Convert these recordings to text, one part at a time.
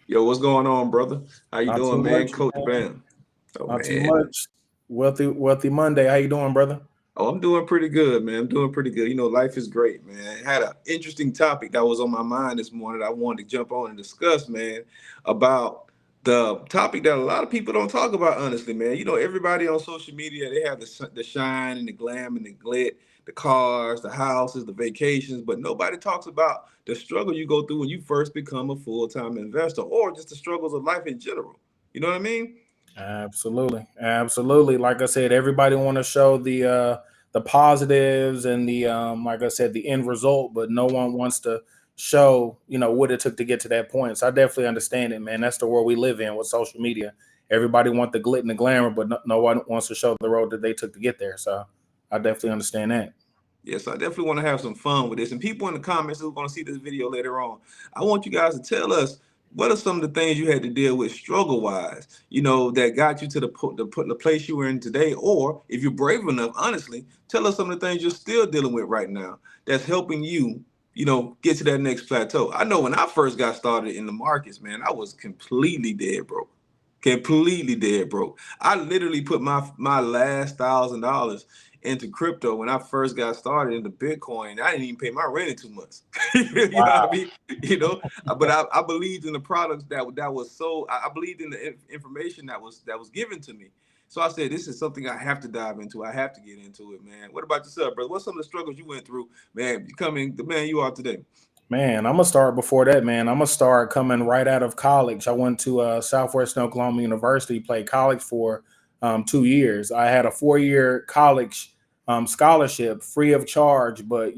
Yo, what's going on, brother? How you Not doing, too man? much, Coach man. Bam. Oh Not too man. much. Wealthy Monday. How you doing, brother? Oh, I'm doing pretty good, man. I'm doing pretty good. Life is great, man. I had an interesting topic that was on my mind this morning. I wanted to jump on and discuss, man, about the topic that a lot of people don't talk about, honestly, man. Everybody on social media, they have the shine and the glam and the glit, the cars, the houses, the vacations, but nobody talks about the struggle you go through when you first become a full-time investor or just the struggles of life in general. You know what I mean? Absolutely. Like I said, everybody want to show the positives and the like I said, the end result, but no one wants to show what it took to get to that point. So I definitely understand it, man. That's the world we live in with social media. Everybody want the glit and the glamour, but no one wants to show the road that they took to get there. So I definitely understand that. Yes, I definitely want to have some fun with this. And people in the comments who are going to see this video later on, I want you guys to tell us what are some of the things you had to deal with struggle wise, that got you to the place you were in today. Or if you're brave enough, honestly, tell us some of the things you're still dealing with right now that's helping you, get to that next plateau. I know when I first got started in the markets, man, I was completely dead broke. Completely dead broke. I literally put my last $1,000 into crypto when I first got started into Bitcoin. I didn't even pay my rent in 2 months. You know what I mean? But I believed in the products that was so. I believed in the information that was given to me. So I said, this is something I have to dive into. I have to get into it, man. What about yourself, brother? What's some of the struggles you went through, man, becoming the man you are today? Man, I'm gonna start before that, man. I'm gonna start coming right out of college. I went to Southwestern Oklahoma University, played college for 2 years. I had a 4-year college scholarship, free of charge. But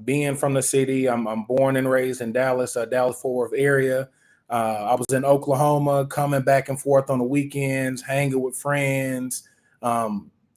being from the city, I'm born and raised in Dallas, Dallas Fort Worth area. I was in Oklahoma, coming back and forth on the weekends, hanging with friends,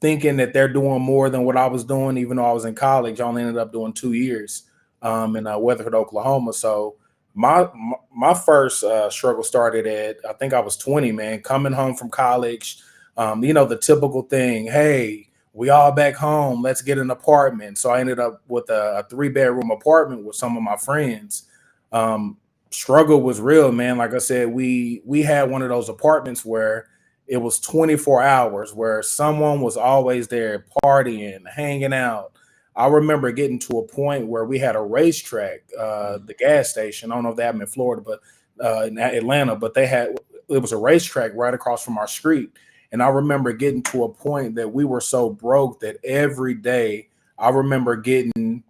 thinking that they're doing more than what I was doing, even though I was in college. I only ended up doing 2 years in Weatherford, Oklahoma. So my first struggle started at, I think I was 20, man, coming home from college. The typical thing, hey, we all back home, let's get an apartment. So I ended up with a 3-bedroom apartment with some of my friends. Um, Struggle was real, man. Like I said, we had one of those apartments where it was 24 hours, where someone was always there partying, hanging out. I remember getting to a point where we had a racetrack, the gas station. I don't know if they have them in Florida, but in Atlanta, but it was a racetrack right across from our street. And I remember getting to a point that we were so broke that every day I remember getting,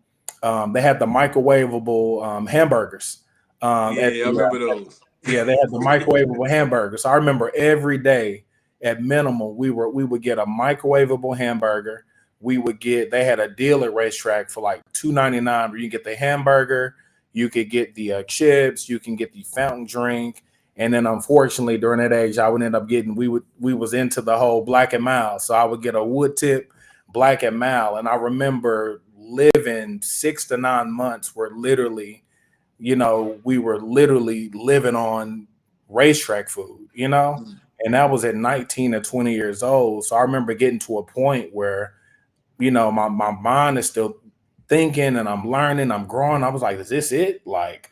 they had the microwavable hamburgers at Yeah, I the, remember those. yeah, they had the microwavable hamburgers. I remember every day at minimum we would get a microwavable hamburger. They had a deal at racetrack for like 2.99 where you get the hamburger, you could get the chips, you can get the fountain drink, and then unfortunately during that age I would end up getting we was into the whole black and mild, so I would get a wood tip black and mild, and I remember living 6 to 9 months where literally we were literally living on racetrack food. And that was at 19 or 20 years old. So I remember getting to a point where, my mind is still thinking and I'm learning, I'm growing. I was like, is this it? Like,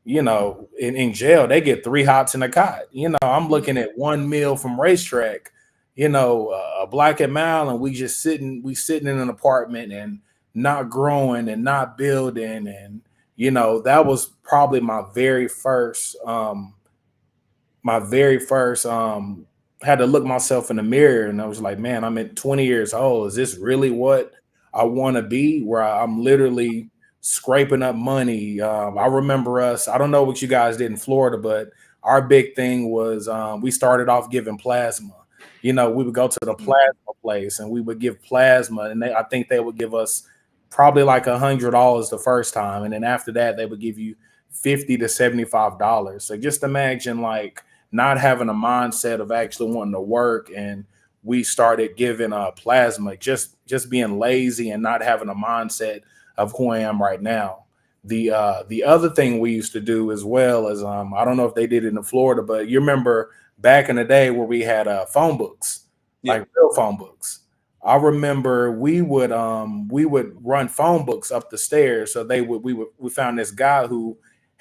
in jail, they get 3 hots in a cot. I'm looking Mhm. at one meal from racetrack, a black and mild, and we sitting in an apartment and not growing and not building. And, that was probably my very first had to look myself in the mirror, and I was like, man, I'm at 20 years old. Is this really what I want to be? Where I'm literally scraping up money. I remember us. I don't know what you guys did in Florida, but our big thing was we started off giving plasma. We would go to the Mhm. plasma place and we would give plasma, and I think they would give us probably like $100 the first time, and then after that they would give you $50 to $75. So just imagine like not having a mindset of actually wanting to work, and we started giving plasma, just being lazy and not having a mindset of who I am right now. The other thing we used to do as well is I don't know if they did it in Florida, but you remember back in the day where we had phone books, Yeah. like real phone books. I remember we would run phone books up the stairs. So we found this guy who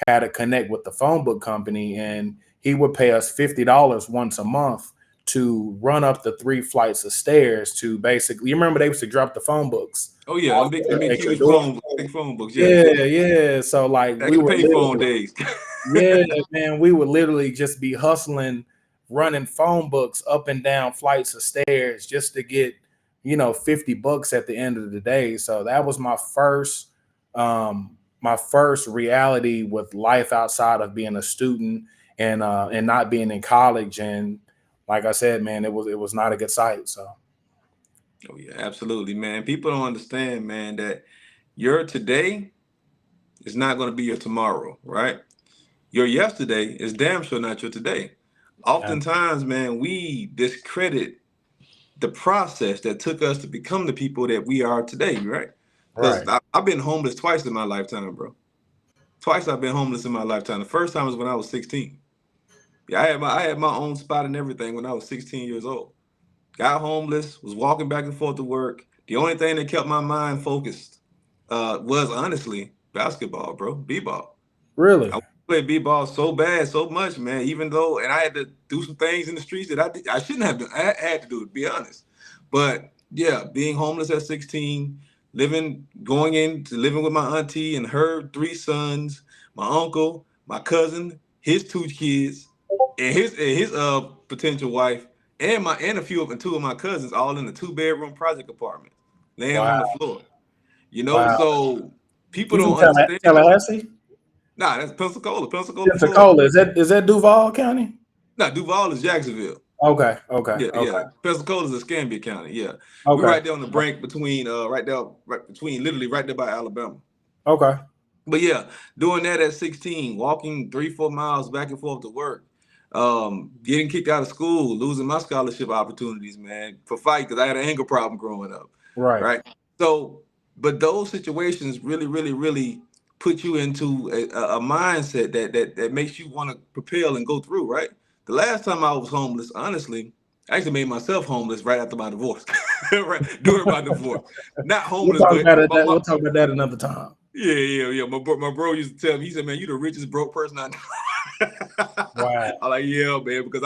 had to connect with the phone book company, and he would pay us $50 once a month to run up the 3 flights of stairs to basically. You remember they used to drop the phone books Oh yeah, off them big at your huge door. big phone books. Yeah, Yeah, yeah. So like back we in the were payphone literally, days. yeah, man, we would literally just be hustling, running phone books up and down flights of stairs just to get, $50 at the end of the day. So that was my first reality with life outside of being a student and not being in college. And like I said, man, it was not a good sight. So Oh yeah, absolutely, man. People don't understand, man, that your today is not going to be your tomorrow, right? Your yesterday is damn sure not your today. yeah, Oftentimes, man, we discredit the process that took us to become the people that we are today, right? Because right, I've been homeless twice in my lifetime, bro. Twice I've been homeless in my lifetime. The first time was when I was 16. Yeah, I had my own spot and everything when I was 16 years old. Got homeless, was walking back and forth to work. The only thing that kept my mind focused was honestly basketball, bro, b-ball. really, I played b-ball so bad, so much, man. Even though, and I had to do some things in the streets that I shouldn't have done. I had to do it, to be honest. But yeah, being homeless at 16, going into living with my auntie and her 3 sons, my uncle, my cousin, his 2 kids, and his potential wife, and a few of and two of my cousins, all in a 2-bedroom project apartment, laying wow, on the floor. wow. So people You from don't understand. Tallahassee? Nah, that's Pensacola, Florida. Pensacola. Is that Duval County? Nah, Duval is Jacksonville. Okay, okay, Yeah, okay, yeah. Pensacola is Escambia County. Yeah, we're okay, right there on the brink between right between literally right there by Alabama. okay. But yeah, doing that at 16, walking 3-4 miles back and forth to work, getting kicked out of school, losing my scholarship opportunities, man, for fight because I had an anger problem growing up, Right, right? So, but those situations really, really, really put you into a mindset that makes you want to propel and go through, right? The last time I was homeless, honestly, I actually made myself homeless right after my divorce, right during my divorce. Not we'll homeless, talk but about it. my, We'll talk about that another time. yeah, yeah, yeah. My bro used to tell me, he said, "Man, you the richest broke person I know." Wow. I'm like, yeah, man, because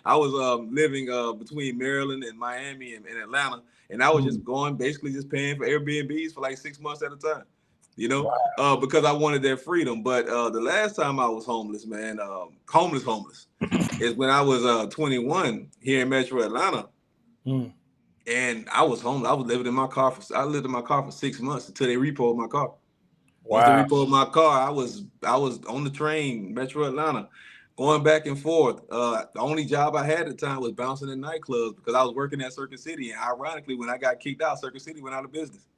I was living between Maryland and Miami and Atlanta, and I was Mm, just going basically just paying for Airbnbs for like 6 months at a time, wow. because I wanted that freedom. But the last time I was homeless, man, homeless, is when I was 21 here in Metro Atlanta, Mm, and I was homeless. I lived in my car for 6 months until they repoed my car. Once they wow. repoed my car, I was on the train, Metro Atlanta, going back and forth. The only job I had at the time was bouncing in nightclubs because I was working at Circuit City. And ironically, when I got kicked out, Circuit City went out of business.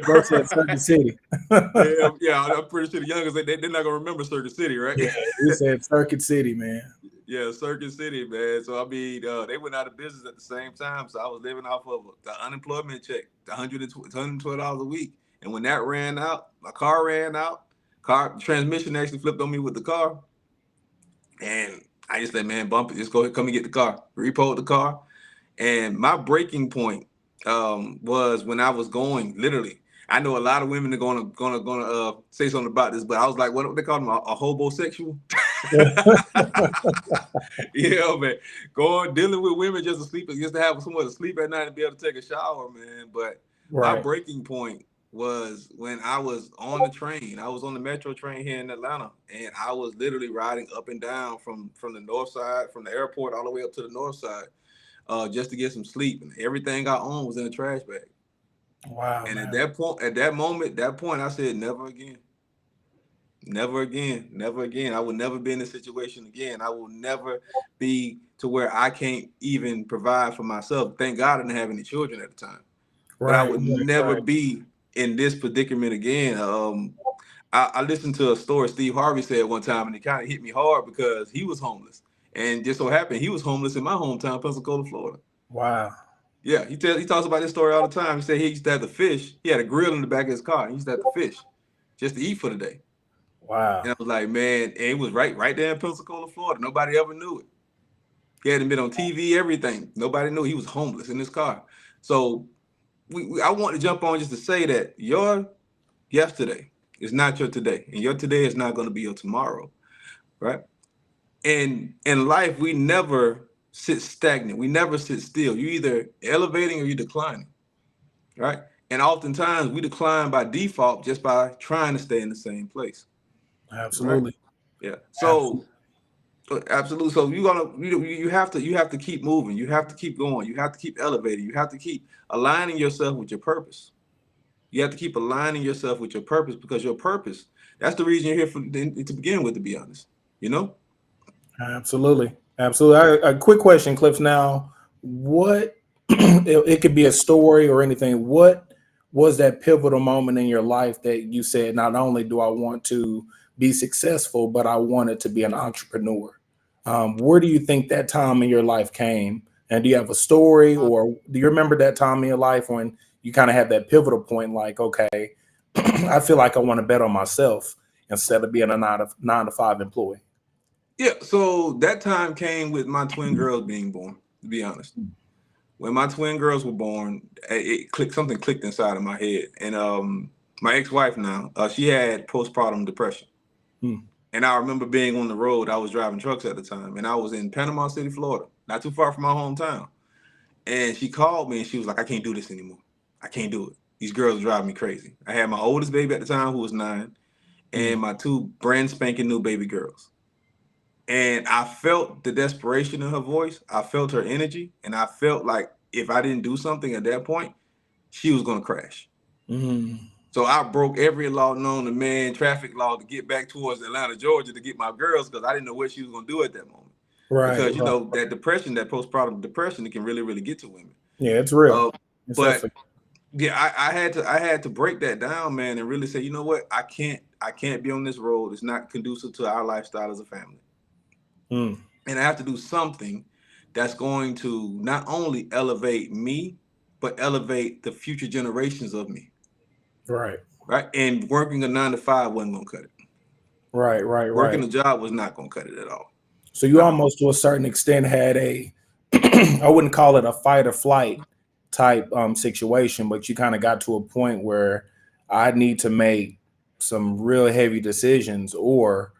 Bro said Circuit City. Yeah, yeah, I'm pretty sure the youngest they're not gonna remember Circuit City, right? Yeah, he said Circuit City, man. Yeah, Circuit City, man. So I mean, they went out of business at the same time. So I was living off of the unemployment check, the $112 a week. And when that ran out, my car ran out. Car transmission actually flipped on me with the car, and I just said, "Man, bump it. Just go ahead, come and get the car." Repoed the car, and my breaking point was when I was going literally. I know a lot of women are gonna say something about this, but I was like, what they call them, a hobosexual. Yeah, man. Going dealing with women just to sleep, just to have somewhere to sleep at night and be able to take a shower, man. But my Right. breaking point was when I was on the train. I was on the metro train here in Atlanta, and I was literally riding up and down from the north side, from the airport all the way up to the north side, just to get some sleep. And everything I owned was in a trash bag. Wow, And man. that point, I said, never again. Never again. Never again. I will never be in this situation again. I will never be to where I can't even provide for myself. Thank God I didn't have any children at the time. But I Right, would right, never right. be in this predicament again. I listened to a story Steve Harvey said one time, and it kind of hit me hard because he was homeless. And just so happened he was homeless in my hometown, Pensacola, Florida. Wow, Yeah, he talks about this story all the time. He said he used to have to fish. He had a grill in the back of his car. He used to have to fish just to eat for the day. wow, And I was like, man, and it was right there in Pensacola, Florida. Nobody ever knew it. He hadn't been on TV, everything. Nobody knew he was homeless in his car. So I want to jump on just to say that your yesterday It's not your today, and your today is not going to be your tomorrow, right? And in life, we never sit stagnant. We never sit still. You either elevating or you declining, right? And oftentimes we decline by default just by trying to stay in the same place, right? Absolutely. Yeah. Absolutely. So absolutely. So you have to keep moving. You have to keep going. You have to keep elevating. You have to keep aligning yourself with your purpose. You have to keep aligning yourself with your purpose because your purpose, that's the reason you're here to begin with, to be honest. You know? Absolutely. Absolutely. A quick question, Cliff. Now, what it could be a story or anything. What was that pivotal moment in your life that you said, not only do I want to be successful, but I wanted to be an entrepreneur? Where do you think that time in your life came? And do you have a story, or do you remember that time in your life when you kind of had that pivotal point, like, okay, I feel like I want to bet on myself instead of being a nine to five employee? Yeah. So that time came with my twin girls being born, to be honest. When my twin girls were born, it clicked, something clicked inside of my head. And my ex-wife now, she had postpartum depression. Hmm. And I remember being on the road. I was driving trucks at the time, and I was in Panama City, Florida, not too far from my hometown. And she called me and she was like, I can't do this anymore. I can't do it. These girls are driving me crazy. I had my oldest baby at the time, who was 9, Hmm. and my two brand spanking new baby girls. And I felt the desperation in her voice. I felt her energy. And I felt like if I didn't do something at that point, she was going to crash. Hmm. So I broke every law known to man, traffic law, to get back towards Atlanta, Georgia, to get my girls, because I didn't know what she was going to do at that moment. Right, Because, right. that depression, that postpartum depression, it can really, really get to women. Yeah, it's real. Uh, It's but definitely. yeah, I had to break that down, man, and really say, you know what, I can't be on this road. It's not conducive to our lifestyle as a family, Mm, and I have to do something that's going to not only elevate me, but elevate the future generations of me, right, right? And working a 9 to 5 wasn't gonna cut it. right, right, Working right. a job was not gonna cut it at all. So you Not at all. almost, to a certain extent, had a, I wouldn't call it a fight or flight type situation, but you kind of got to a point where I need to make some real heavy decisions, or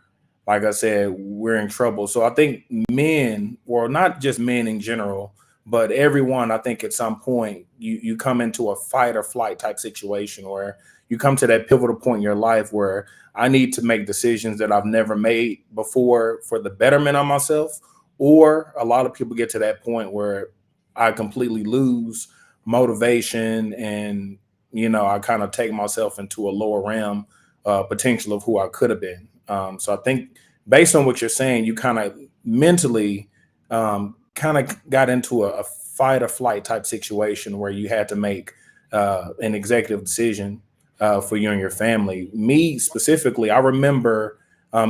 like I said, we're in trouble. So I think men, or not just men in general, but everyone, I think at some point you come into a fight or flight type situation, or you come to that pivotal point in your life where I need to make decisions that I've never made before for the betterment of myself. Or a lot of people get to that point where I completely lose motivation, and I kind of take myself into a lower realm potential of who I could have been. So I think based on what you're saying, you kind of mentally kind of got into a fight or flight type situation where you had to make an executive decision for you and your family. Me specifically, I remember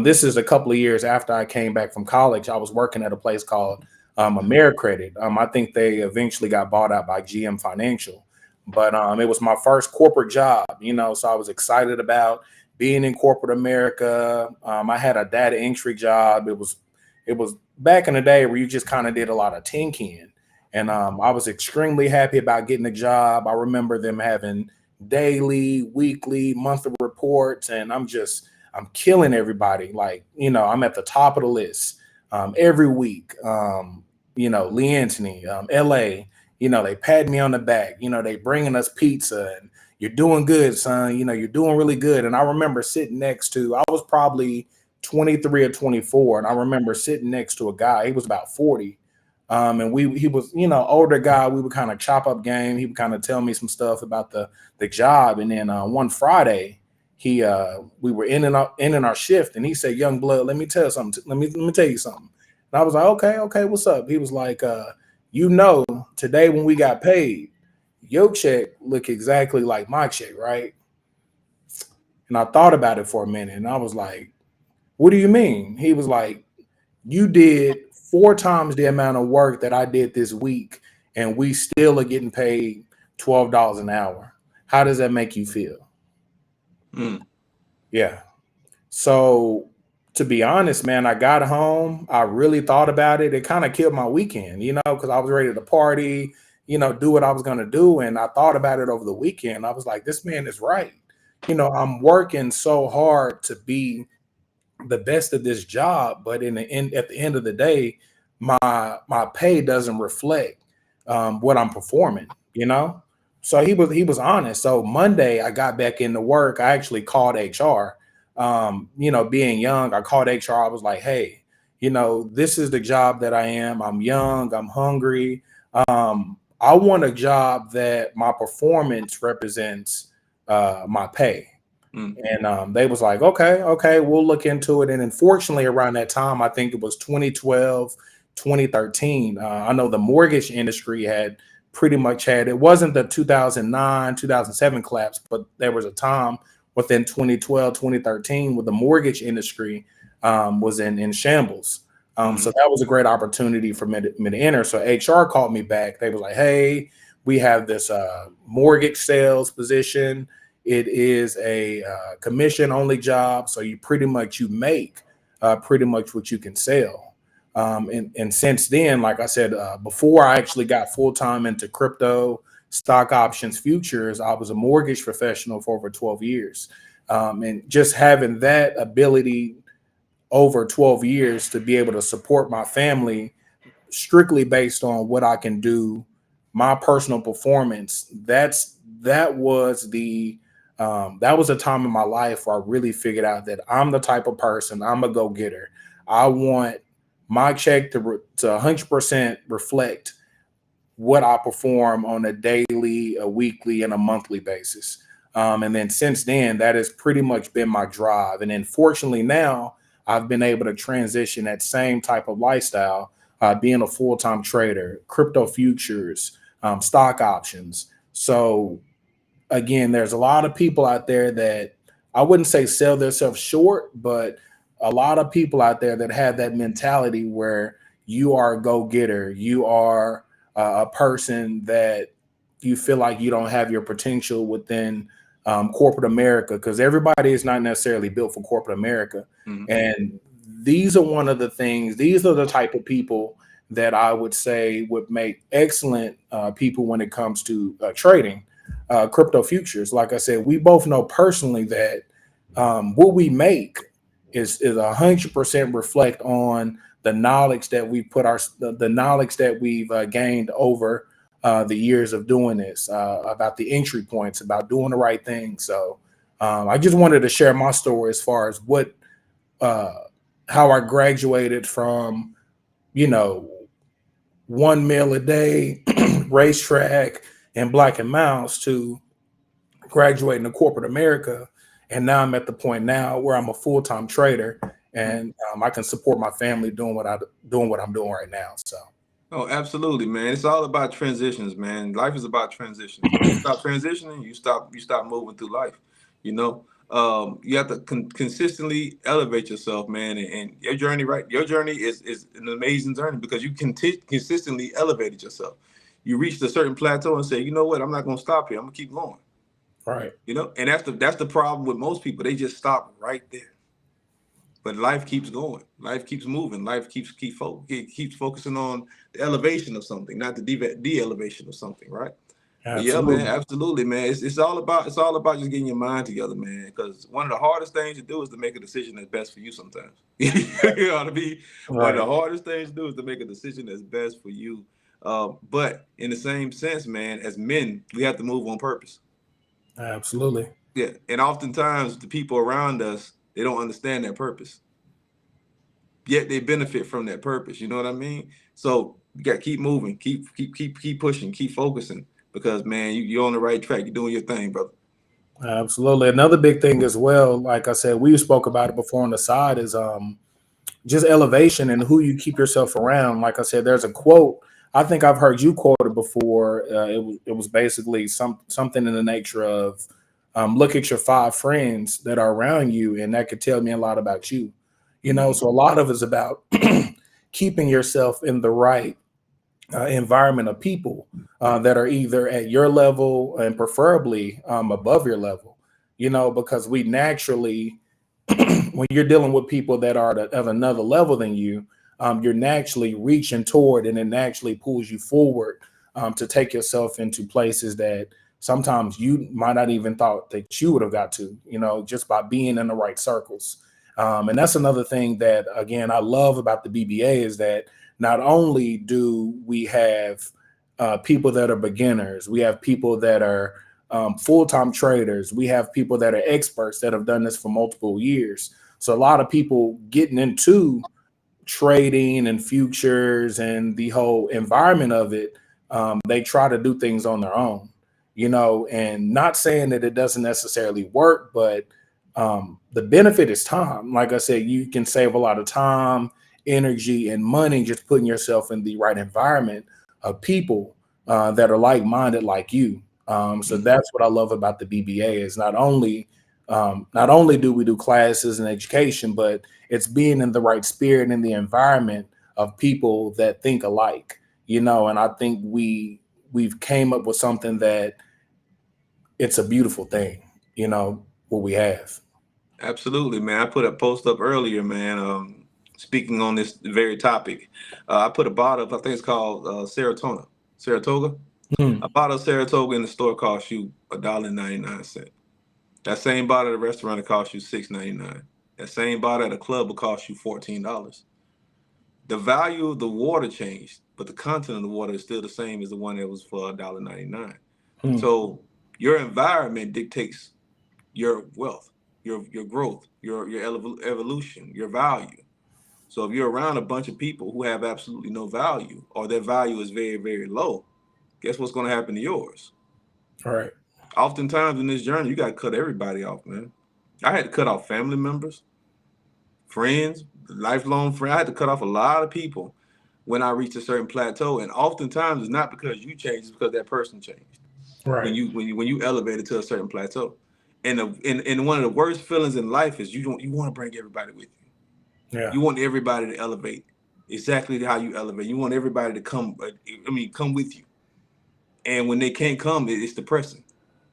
this is a couple of years after I came back from college. I was working at a place called AmeriCredit. I think they eventually got bought out by GM Financial, but it was my first corporate job, so I was excited about being in corporate America. I had a data entry job. It was back in the day where you just kind of did a lot of tinking, and I was extremely happy about getting the job. I remember them having daily, weekly, monthly reports, and I'm killing everybody. Like, I'm at the top of the list every week. Lee Anthony, LA, they pat me on the back. They bringing us pizza, and you're doing good, son. You're doing really good. And I remember sitting next to, I was probably 23 or 24, and I remember sitting next to a guy. He was about 40. And he was, older guy. We would kind of chop up game. He would kind of tell me some stuff about the job. And then one Friday, we were in our shift, and he said, "Young blood, let me tell you something. Let me tell you something." And I was like, "Okay, okay, what's up?" He was like, today when we got paid, your check look exactly like my check, right?" And I thought about it for a minute, and I was like, "What do you mean?" He was like, "You did 4 times the amount of work that I did this week, and we still are getting paid $12 an hour. How does that make you feel?" Mm. Yeah. So to be honest, man, I got home. I really thought about it. It kind of killed my weekend, because I was ready to party, do what I was going to do. And I thought about it over the weekend. I was like, this man is right. I'm working so hard to be the best at this job, but at the end of the day, my pay doesn't reflect what I'm performing. So he was honest. So Monday I got back into work. I actually called HR. Being young, I called HR. I was like, hey, this is the job that I am. I'm young, I'm hungry. I want a job that my performance represents my pay. Mm, And they was like, okay, we'll look into it. And unfortunately, around that time, I think it was 2012, 2013. I know the mortgage industry had pretty much had, it wasn't the 2009, 2007 collapse, but there was a time within 2012, 2013 where the mortgage industry was in shambles. So mm, that was a great opportunity for me to enter. So HR called me back. They was like, hey, we have this mortgage sales position. It is a commission only job, so you make pretty much what you can sell. And since then, like I said, before I actually got full time into crypto, stock options, futures, I was a mortgage professional for over 12 years. And just having that ability over 12 years to be able to support my family strictly based on what I can do, my personal performance. That was a time in my life where I really figured out that I'm the type of person. I'm a go getter. I want my check to 100% reflect what I perform on a daily, a weekly, and a monthly basis. And then since then, that has pretty much been my drive. And then fortunately now, I've been able to transition that same type of lifestyle, being a full time trader, crypto futures, stock options. So again, there's a lot of people out there that I wouldn't say sell themselves short, but a lot of people out there that have that mentality where you are a go getter, you are a person that you feel like you don't have your potential within corporate America, because everybody is not necessarily built for corporate America. mm. And these are the type of people that I would say would make excellent people when it comes to trading crypto futures. Like I said, we both know personally that what we make is 100% reflect on the knowledge that we the knowledge that we've gained over the years of doing this, about the entry points, about doing the right thing. So I just wanted to share my story as far as uh, how I graduated from, you know, 1 meal a day, racetrack, and black and mouse to graduating to corporate America. And now I'm at the point now where I'm a full-time trader, and I can support my family doing what I'm doing right now. So Oh, absolutely, man. It's all about transitions, man. Life is about transitions. When you stop transitioning, you stop moving through life. You know, you have to consistently elevate yourself, man. And your journey, right? Your journey is an amazing journey because you consistently elevated yourself. You reached a certain plateau and say, you know what? I'm not gonna stop here. I'm gonna keep going. right, You know, and that's the problem with most people. They just stop right there. But life keeps going. Life keeps moving. Life keeps focusing on the elevation of something, not the de-elevation of something, right? But yeah, man, absolutely, absolutely, man. It's all about just getting your mind together, man. Because one of the hardest things to do is to make a decision that's best for you. Sometimes, you know what I mean. One of right, the hardest things to do is to make a decision that's best for you. But in the same sense, man, as men, we have to move on purpose. absolutely, Yeah, and oftentimes the people around us they don't understand that purpose, yet they benefit from that purpose. You know what I mean? So you got to keep moving, keep pushing, keep focusing because man, you're on the right track. You're doing your thing, brother. absolutely. Another big thing as well, like I said, we spoke about it before on the side, is just elevation and who you keep yourself around. Like I said, there's a quote. I think I've heard you quote it before. It was basically something in the nature of, look at your 5 friends that are around you, and that could tell me a lot about you. Hmm. So a lot of it's about keeping yourself in the right environment of people that are either at your level and preferably above your level. Because we naturally, when you're dealing with people that are at another level than you, you're naturally reaching toward, and it naturally pulls you forward to take yourself into places that sometimes you might not even thought that you would have got to, just by being in the right circles. And that's another thing that, again, I love about the BBA is that not only do we have people that are beginners, we have people that are full-time traders, we have people that are experts that have done this for multiple years. So a lot of people getting into trading and futures and the whole environment of it, they try to do things on their own, and not saying that it doesn't necessarily work, but the benefit is time. Like I said, you can save a lot of time, energy, and money just putting yourself in the right environment of people that are like-minded like you. So Mhm. that's what I love about the BBA is not only do we do classes and education, but it's being in the right spirit and the environment of people that think alike, and I think we've came up with something that it's a beautiful thing, what we have. Absolutely, man. I put a post up earlier, man. Speaking on this very topic, I put a bottle of, I think it's called Saratoga. A Mm, bottle of Saratoga in the store costs you $1.99. That same bottle at the restaurant it costs you $6.99. That same bottle at a club will cost you $14. The value of the water changed, but the content of the water is still the same as the one that was for $1.99. mm, So your environment dictates your wealth, your growth, your evolution, your value. So if you're around a bunch of people who have absolutely no value, or their value is very, very low, guess what's going to happen to yours? right, Oftentimes in this journey, you got to cut everybody off, man. I had to cut off family members, friends, lifelong friends. I had to cut off a lot of people when I reached a certain plateau. And oftentimes it's not because you changed, it's because that person changed. When right, you elevated to a certain plateau. And one of the worst feelings in life is you want to bring everybody with you. yeah, You want everybody to elevate exactly how you elevate. You want everybody to come. Come with you. And when they can't come, it's depressing.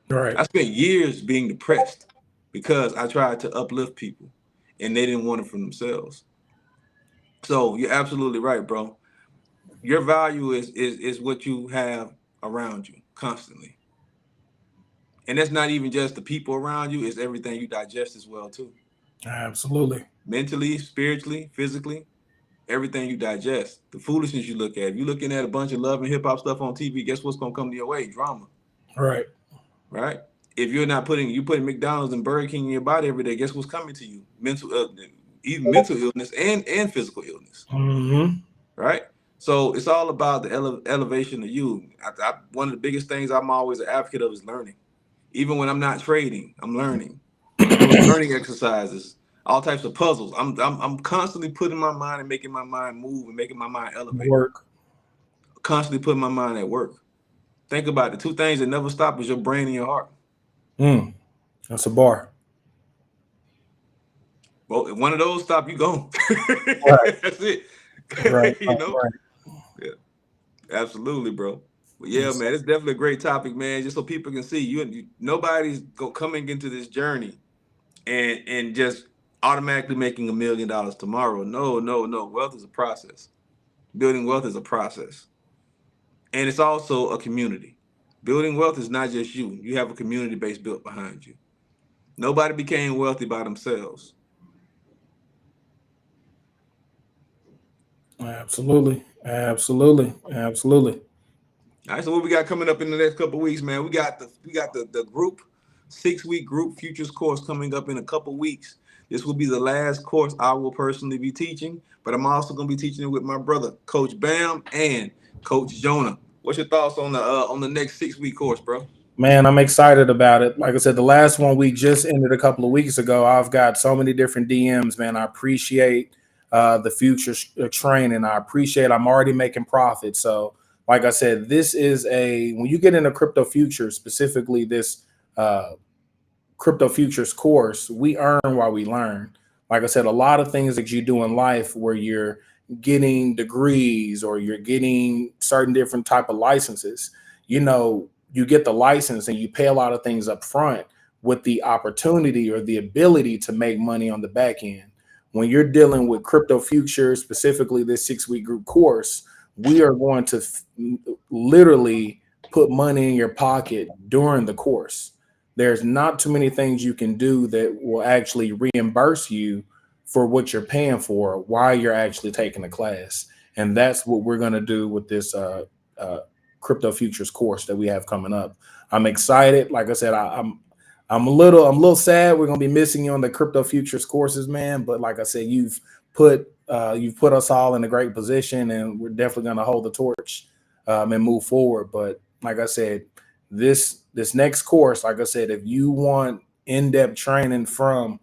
right, I spent years being depressed because I tried to uplift people, and they didn't want it for themselves. So you're absolutely right, bro. Your value is what you have around you constantly, and that's not even just the people around you. It's everything you digest as well too. absolutely, Mentally, spiritually, physically, everything you digest. The foolishness you look at. If you're looking at a bunch of love and hip hop stuff on TV, guess what's gonna come to your way? Drama, right, right? If you're not putting McDonald's and Burger King in your body every day, guess what's coming to you? Even mental illness and physical illness, hmm, right? So it's all about the elevation of you. One of the biggest things I'm always an advocate of is learning. Even when I'm not trading, I'm learning. I'm doing learning exercises, all types of puzzles. I'm constantly putting my mind and making my mind move and making my mind elevate. work. Constantly putting my mind at work. Think about it. The two things that never stop is your brain and your heart. Mm, that's a bar. Well, if one of those stop, you gone. Right, That's it. right, you right, know? right. Yeah, absolutely, bro. But yeah, Yes, man, it's definitely a great topic, man. Just so people can see nobody's coming into this journey and just automatically making $1 million tomorrow. No, no, no. Wealth is a process. Building wealth is a process, and it's also a community. Building wealth is not just you. You have a community base built behind you. Nobody became wealthy by themselves. absolutely, absolutely, absolutely. All right, so what we got coming up in the next couple of weeks, man? We got the group 6 week group futures course coming up in a couple weeks. This will be the last course I will personally be teaching, but I'm also going to be teaching it with my brother, Coach Bam and Coach Jonah. What's your thoughts on the next 6 week course, bro? Man, I'm excited about it. Like I said, the last one we just ended a couple of weeks ago. I've got so many different DMs, man. I appreciate the future training. I appreciate I'm already making profit. So, like I said, this is when you get into crypto futures, specifically this uh, crypto futures course, we earn while we learn. Like I said, a lot of things that you do in life where you're getting degrees or you're getting certain different type of licenses, you get the license and you pay a lot of things up front with the opportunity or the ability to make money on the back end. When you're dealing with crypto futures, specifically this 6 week group course, we are going to literally put money in your pocket during the course. There's not too many things you can do that will actually reimburse you for what you're paying for while you're actually taking the class. And that's what we're going to do with this uh, crypto futures course that we have coming up. I'm excited. Like I said, I'm a little sad. We're gonna be missing you on the crypto futures courses, man. But like I said, you've put us all in a great position, and we're definitely gonna hold the torch and move forward. But like I said, this next course, like I said, if you want in-depth training from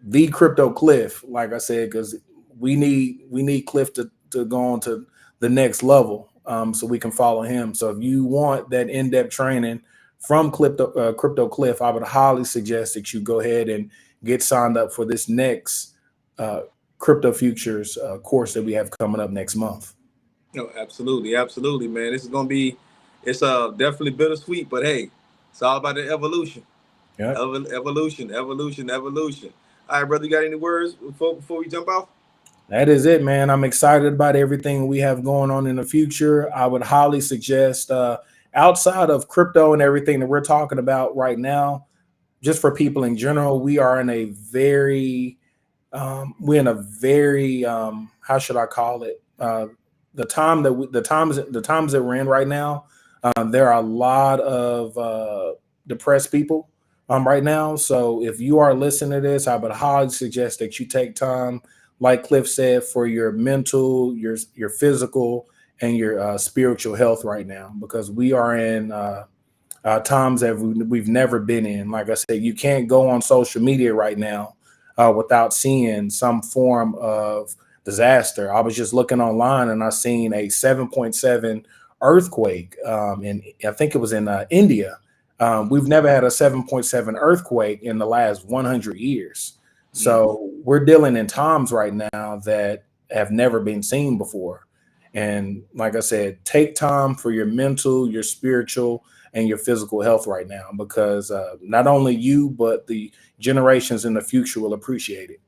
the crypto Cliff, like I said, because we need Cliff to go on to the next level, so we can follow him. So if you want that in-depth training from crypto Cliff, I would highly suggest that you go ahead and get signed up for this next uh, crypto futures course that we have coming up next month. No, absolutely, absolutely, man. This is gonna be, it's definitely bittersweet, but hey, it's all about the evolution, Yeah. evolution, evolution, evolution. All right, brother, you got any words before we jump off? That is it, man. I'm excited about everything we have going on in the future. I would highly suggest, outside of crypto and everything that we're talking about right now, just for people in general, we're in a very how should I call it? The times that we're in right now, there are a lot of depressed people right now. So if you are listening to this, I would highly suggest that you take time, like Cliff said, for your mental, your physical, and your spiritual health right now, because we are in times that we've never been in. Like I said, you can't go on social media right now without seeing some form of disaster. I was just looking online and I seen a 7.7 earthquake, and I think it was in India. We've never had a 7.7 earthquake in the last 100 years. Mm-hmm. So we're dealing in times right now that have never been seen before. And like I said, take time for your mental, your spiritual, and your physical health right now, because not only you, but the generations in the future will appreciate it.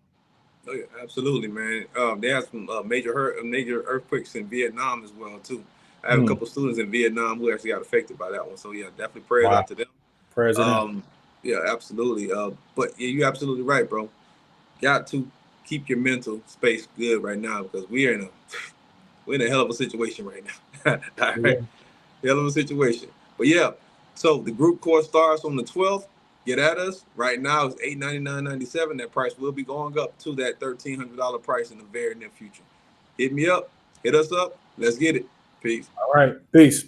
Oh yeah, absolutely, man. They have some major earthquakes in Vietnam as well too. I have a Mm, couple students in Vietnam who actually got affected by that one. So yeah, definitely prayers wow. out to them. President. Um, yeah, absolutely. But yeah, you're absolutely right, bro. Got to keep your mental space good right now because we're in a hell of a situation right now. All right, Yeah. hell of a situation. But yeah, so the group course starts on the 12th. Get at us right now. It's $899.97. That price will be going up to that $1,300 price in the very near future. Hit me up. Hit us up. Let's get it. Peace. All right. Peace.